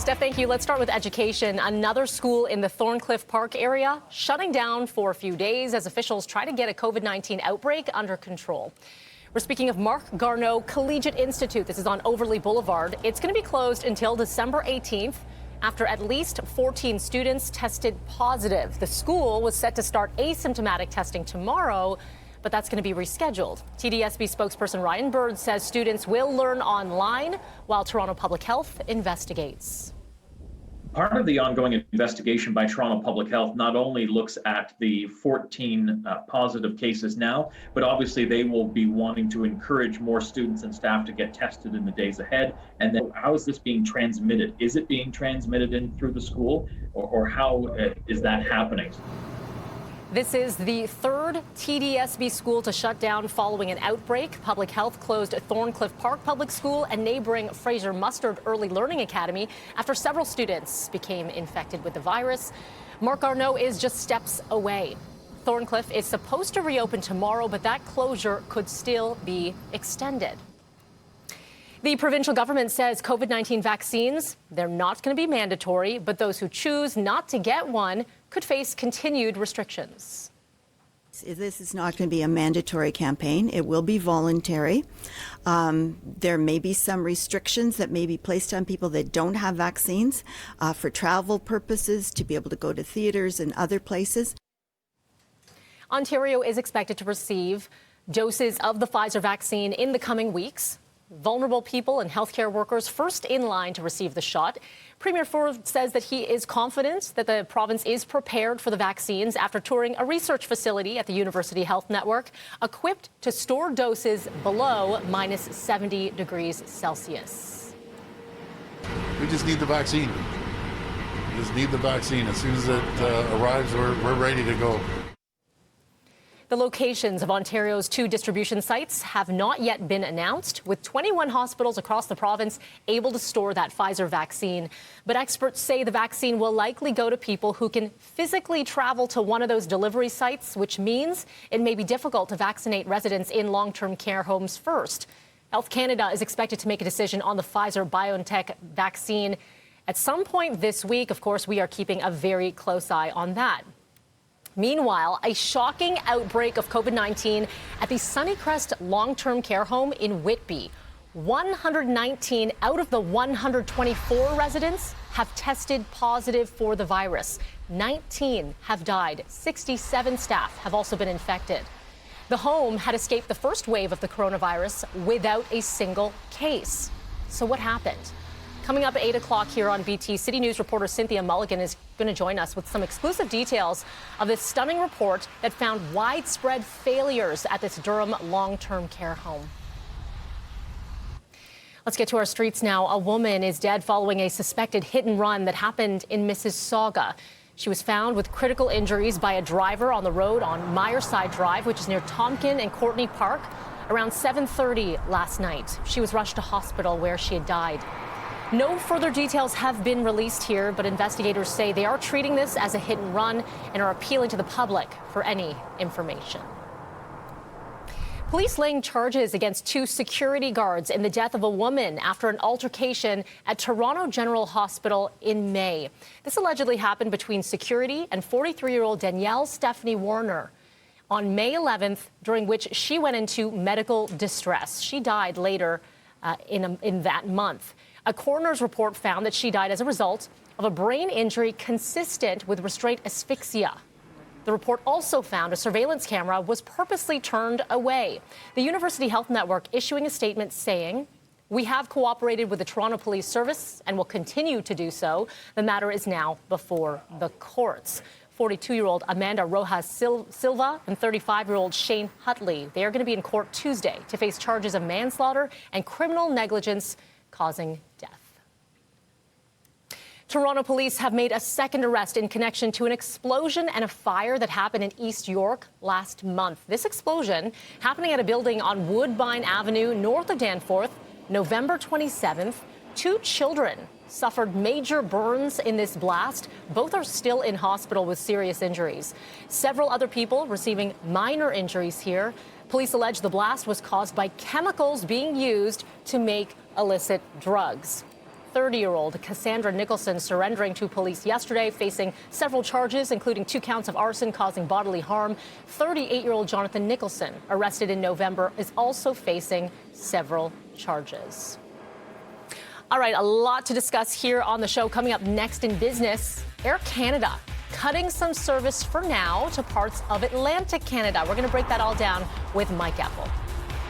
Steph, thank you. Let's start with education. Another school in the Thorncliffe Park area shutting down for a few days as officials try to get a COVID-19 outbreak under control. We're speaking of Mark Garneau Collegiate Institute. This is on Overley Boulevard. It's going to be closed until December 18th after at least 14 students tested positive. The school was set to start asymptomatic testing tomorrow, but that's going to be rescheduled. TDSB spokesperson Ryan Bird says students will learn online while Toronto Public Health investigates. Part of the ongoing investigation by Toronto Public Health not only looks at the 14 positive cases now, but obviously they will be wanting to encourage more students and staff to get tested in the days ahead. And then how is this being transmitted? Is it being transmitted in through the school, or how is that happening? This is the third TDSB school to shut down following an outbreak. Public Health closed Thorncliffe Park Public School and neighboring Fraser Mustard Early Learning Academy after several students became infected with the virus. Mark Garneau is just steps away. Thorncliffe is supposed to reopen tomorrow, but that closure could still be extended. The provincial government says COVID-19 vaccines, they're not going to be mandatory, but those who choose not to get one could face continued restrictions. This is not going to be a mandatory campaign. It will be voluntary. There may be some restrictions that may be placed on people that don't have vaccines for travel purposes, to be able to go to theaters and other places. Ontario is expected to receive doses of the Pfizer vaccine in the coming weeks. Vulnerable people and healthcare workers first in line to receive the shot. Premier Ford says that he is confident that the province is prepared for the vaccines after touring a research facility at the University Health Network, equipped to store doses below minus 70 degrees Celsius. We just need the vaccine. We just need the vaccine. As soon as it arrives, we're ready to go. The locations of Ontario's 2 distribution sites have not yet been announced, with 21 hospitals across the province able to store that Pfizer vaccine. But experts say the vaccine will likely go to people who can physically travel to one of those delivery sites, which means it may be difficult to vaccinate residents in long-term care homes first. Health Canada is expected to make a decision on the Pfizer-BioNTech vaccine at some point this week. Of course, we are keeping a very close eye on that. Meanwhile, a shocking outbreak of COVID-19 at the Sunnycrest long-term care home in Whitby. 119 out of the 124 residents have tested positive for the virus. 19 have died. 67 staff have also been infected. The home had escaped the first wave of the coronavirus without a single case. So what happened? Coming up at 8 o'clock here on BT, City News reporter Cynthia Mulligan is going to join us with some exclusive details of this stunning report that found widespread failures at this Durham long-term care home. Let's get to our streets now. A woman is dead following a suspected hit and run that happened in Mississauga. She was found with critical injuries by a driver on the road on Myerside Drive, which is near Tompkin and Courtney Park, around 7:30 last night. She was rushed to hospital where she had died. No further details have been released here, but investigators say they are treating this as a hit and run and are appealing to the public for any information. Police laying charges against 2 security guards in the death of a woman after an altercation at Toronto General Hospital in May. This allegedly happened between security and 43-year-old Danielle Stephanie Warner on May 11th, during which she went into medical distress. She died later in that month. A coroner's report found that she died as a result of a brain injury consistent with restraint asphyxia. The report also found a surveillance camera was purposely turned away. The University Health Network issuing a statement saying, "We have cooperated with the Toronto Police Service and will continue to do so. The matter is now before the courts." 42-year-old Amanda Rojas Silva and 35-year-old Shane Hutley, they are going to be in court Tuesday to face charges of manslaughter and criminal negligence causing death. Toronto police have made a second arrest in connection to an explosion and a fire that happened in East York last month. This explosion happening at a building on Woodbine Avenue, north of Danforth, November 27th. 2 children suffered major burns in this blast. Both are still in hospital with serious injuries. Several other people receiving minor injuries here. Police allege the blast was caused by chemicals being used to make illicit drugs. 30-year-old Cassandra Nicholson surrendering to police yesterday, facing several charges, including 2 counts of arson causing bodily harm. 38-year-old Jonathan Nicholson, arrested in November, is also facing several charges. All right, a lot to discuss here on the show. Coming up next in business, Air Canada cutting some service for now to parts of Atlantic Canada. We're going to break that all down with Mike Apple.